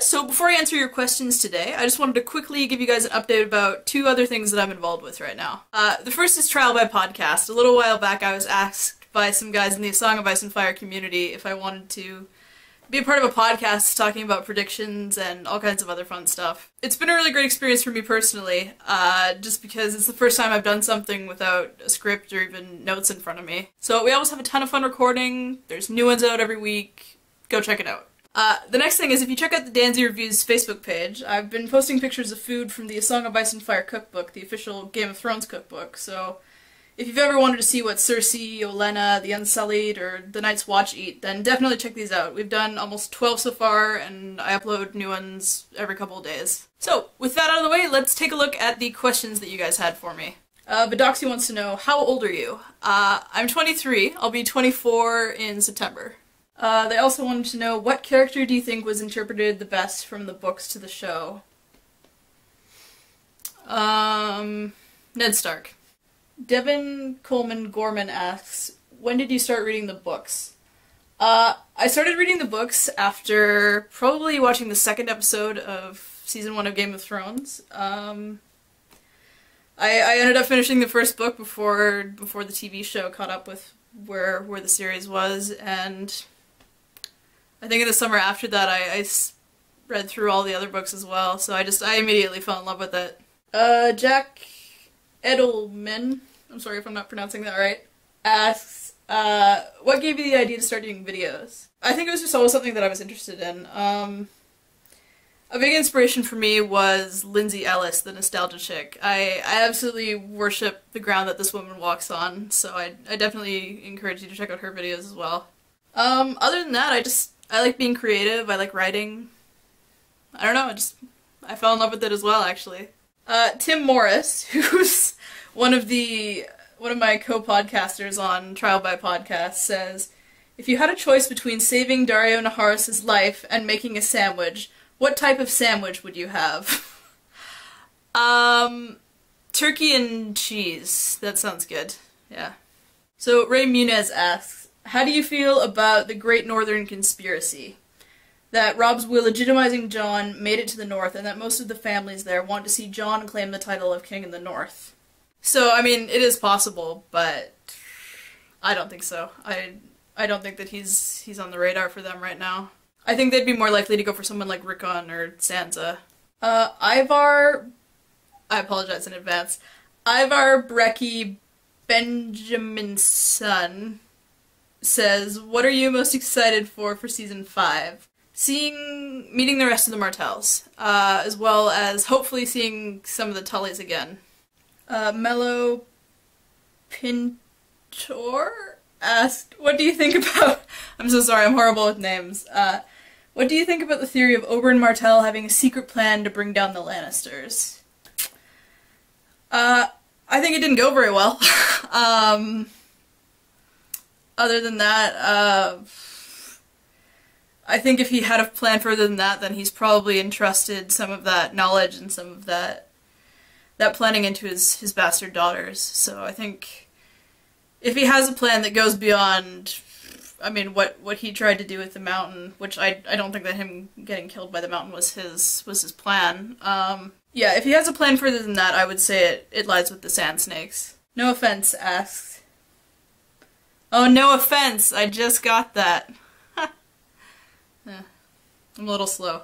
guys, so before I answer your questions today, I just wanted to quickly give you guys an update about two other things that I'm involved with right now. The first is Trial by Podcast. A little while back I was asked by some guys in the Song of Ice and Fire community if I wanted to be a part of a podcast talking about predictions and all kinds of other fun stuff. It's been a really great experience for me personally, just because it's the first time I've done something without a script or even notes in front of me. So we always have a ton of fun recording, there's new ones out every week, go check it out. The next thing is if you check out the Danzie Reviews Facebook page, I've been posting pictures of food from the A Song of Ice and Fire cookbook, the official Game of Thrones cookbook, so if you've ever wanted to see what Cersei, Olenna, the Unsullied, or the Night's Watch eat, then definitely check these out. We've done almost 12 so far, and I upload new ones every couple of days. So, with that out of the way, let's take a look at the questions that you guys had for me. Vidoxy wants to know, how old are you? I'm 23. I'll be 24 in September. They also wanted to know, what character do you think was interpreted the best from the books to the show? Ned Stark. Devin Coleman Gorman asks, when did you start reading the books? I started reading the books after probably watching the second episode of Season 1 of Game of Thrones. I ended up finishing the first book before the TV show caught up with where the series was, and I think in the summer after that I read through all the other books as well, so I immediately fell in love with it. Jack Edelman, I'm sorry if I'm not pronouncing that right, asks, what gave you the idea to start doing videos? I think it was just always something that I was interested in. A big inspiration for me was Lindsay Ellis, the nostalgia chick. I absolutely worship the ground that this woman walks on, so I definitely encourage you to check out her videos as well. Other than that, I like being creative, I like writing. I don't know, I fell in love with it as well, actually. Tim Morris, who's one of my co-podcasters on Trial by Podcast, says, if you had a choice between saving Daario Naharis' life and making a sandwich, what type of sandwich would you have? Turkey and cheese. That sounds good. Yeah. So Ray Muniz asks, how do you feel about the Great Northern Conspiracy? That Robb's will legitimizing Jon made it to the north, and that most of the families there want to see Jon claim the title of king in the north. So, I mean, it is possible, but I don't think so. I don't think that he's on the radar for them right now. I think they'd be more likely to go for someone like Rickon or Sansa. Ivar, I apologize in advance, Ivar Brecky Benjaminson says, what are you most excited for Season 5? Meeting the rest of the Martells, as well as hopefully seeing some of the Tullys again. Mello Pintor asked, what do you think about, I'm so sorry, I'm horrible with names, what do you think about the theory of Oberyn Martell having a secret plan to bring down the Lannisters? I think it didn't go very well. Other than that, I think if he had a plan further than that, then he's probably entrusted some of that knowledge and some of that planning into his bastard daughters. So I think if he has a plan that goes beyond, I mean, what he tried to do with the mountain, which I don't think that him getting killed by the mountain was his plan. Yeah, if he has a plan further than that, I would say it lies with the Sand Snakes. No Offense asks, oh, no offense, I just got that. Yeah, I'm a little slow.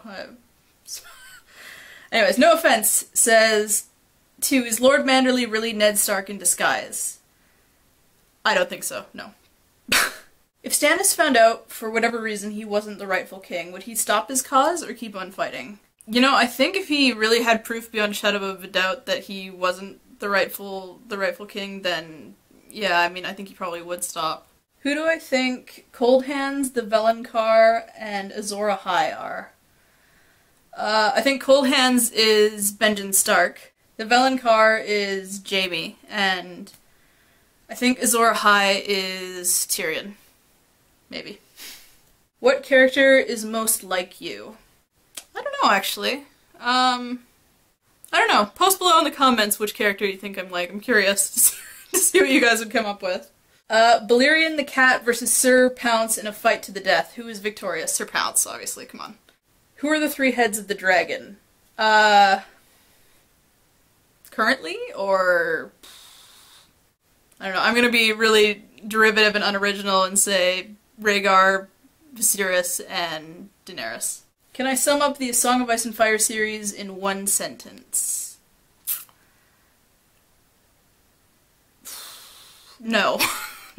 Anyways, No Offense says, is Lord Manderly really Ned Stark in disguise? I don't think so, no. If Stannis found out, for whatever reason, he wasn't the rightful king, would he stop his cause or keep on fighting? You know, I think if he really had proof beyond a shadow of a doubt that he wasn't the rightful king, then yeah, I mean, I think he probably would stop. Who do I think Cold Hands, the Valonqar, and Azor Ahai are? I think Cold Hands is Benjen Stark, the Valonqar is Jaime, and I think Azor Ahai is Tyrion. Maybe. What character is most like you? I don't know, actually. I don't know. Post below in the comments which character you think I'm like. I'm curious to see what you guys would come up with. Balerion the cat versus Ser Pounce in a fight to the death. Who is victorious? Ser Pounce, obviously, come on. Who are the three heads of the dragon? Currently, or... I don't know, I'm gonna be really derivative and unoriginal and say Rhaegar, Viserys, and Daenerys. Can I sum up the Song of Ice and Fire series in one sentence? No.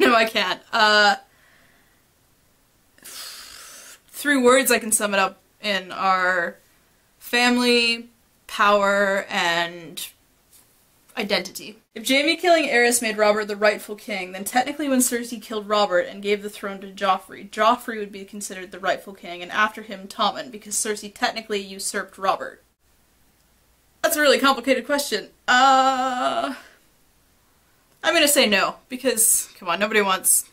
No, I can't. Three words I can sum it up in are family, power, and identity. If Jaime killing Aerys made Robert the rightful king, then technically when Cersei killed Robert and gave the throne to Joffrey, Joffrey would be considered the rightful king, and after him Tommen, because Cersei technically usurped Robert. That's a really complicated question. I'm gonna say no, because, come on, nobody wants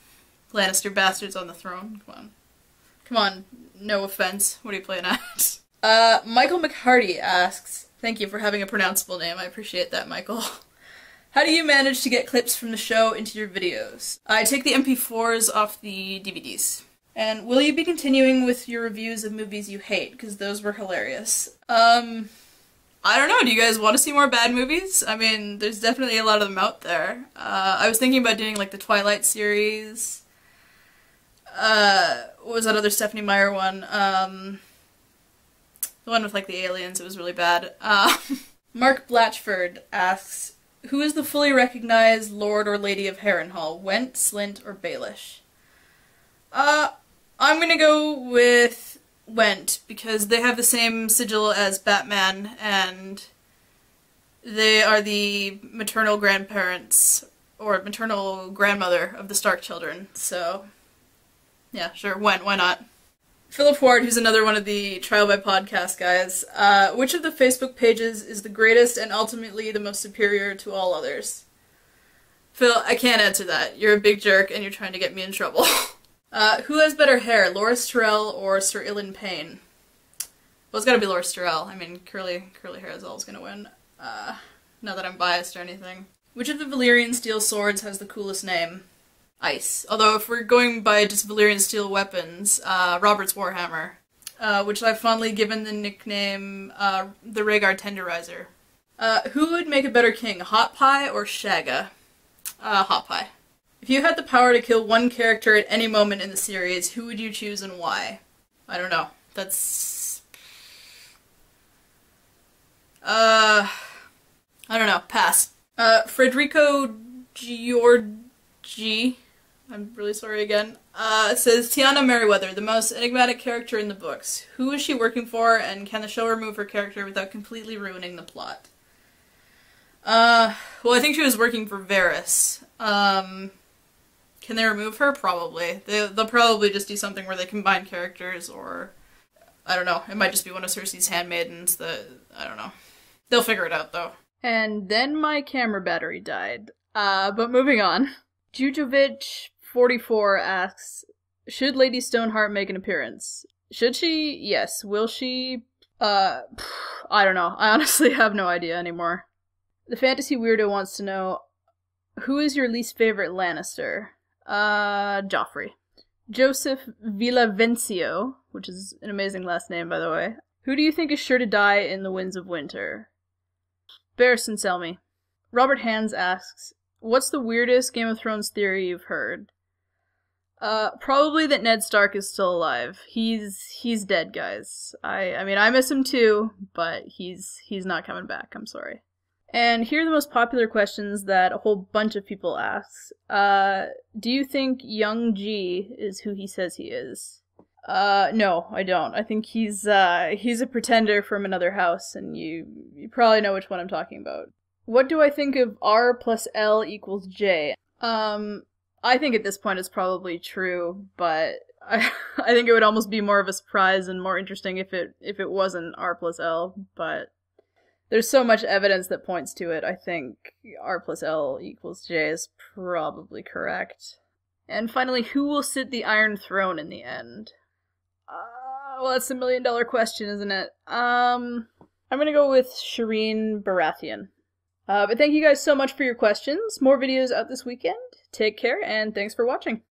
Lannister bastards on the throne. Come on. Come on, no offense. What are you playing at? Michael McHardy asks, thank you for having a pronounceable name, I appreciate that, Michael. How do you manage to get clips from the show into your videos? I take the MP4s off the DVDs. And will you be continuing with your reviews of movies you hate? Because those were hilarious. I don't know, do you guys want to see more bad movies? I mean, there's definitely a lot of them out there. I was thinking about doing, like, the Twilight series. What was that other Stephenie Meyer one? The one with, like, the aliens, it was really bad. Mark Blatchford asks, who is the fully recognized Lord or Lady of Harrenhal? Went, Slynt, or Baelish? I'm gonna go with Went, because they have the same sigil as Batman, and they are the maternal grandparents, or maternal grandmother of the Stark children, so yeah, sure, Went, why not? Philip Ward, who's another one of the Trial by Podcast guys, which of the Facebook pages is the greatest and ultimately the most superior to all others? Phil, I can't answer that. You're a big jerk and you're trying to get me in trouble. Who has better hair, Loras Tyrell or Sir Payne? Well, it's gotta be Loras Tyrell. I mean, curly hair is always gonna win. Not that I'm biased or anything. Which of the Valyrian steel swords has the coolest name? Ice. Although if we're going by just Valyrian steel weapons, Robert's Warhammer, which I've fondly given the nickname, the Rhaegar Tenderizer. Who would make a better king, Hot Pie or Shagga? Hot Pie. If you had the power to kill one character at any moment in the series, who would you choose and why? I don't know. That's... I don't know. Pass. Federico Giorgi, I'm really sorry again, says, Tiana Merryweather, the most enigmatic character in the books. Who is she working for, and can the show remove her character without completely ruining the plot? Well, I think she was working for Varys. Can they remove her? Probably. They'll probably just do something where they combine characters, or... I don't know. It might just be one of Cersei's handmaidens that... I don't know. They'll figure it out, though. And then my camera battery died. But moving on. Jujovic44 asks, should Lady Stoneheart make an appearance? Should she? Yes. Will she? I don't know. I honestly have no idea anymore. The Fantasy Weirdo wants to know, who is your least favorite Lannister? Joffrey. Joseph Villavencio, which is an amazing last name, by the way. Who do you think is sure to die in the Winds of Winter? Barristan Selmy. Robert Hands asks, what's the weirdest Game of Thrones theory you've heard? Probably that Ned Stark is still alive. He's dead, guys. I mean, I miss him too, but he's not coming back, I'm sorry. And here are the most popular questions that a whole bunch of people ask. Do you think young G is who he says he is? No, I don't. I think he's a pretender from another house, and you probably know which one I'm talking about. What do I think of R plus L equals J? I think at this point it's probably true, but I think it would almost be more of a surprise and more interesting if it wasn't R plus L, but there's so much evidence that points to it. I think R plus L equals J is probably correct. And finally, who will sit the Iron Throne in the end? Well, that's the million-dollar question, isn't it? I'm gonna go with Shireen Baratheon. But thank you guys so much for your questions. More videos out this weekend. Take care, and thanks for watching.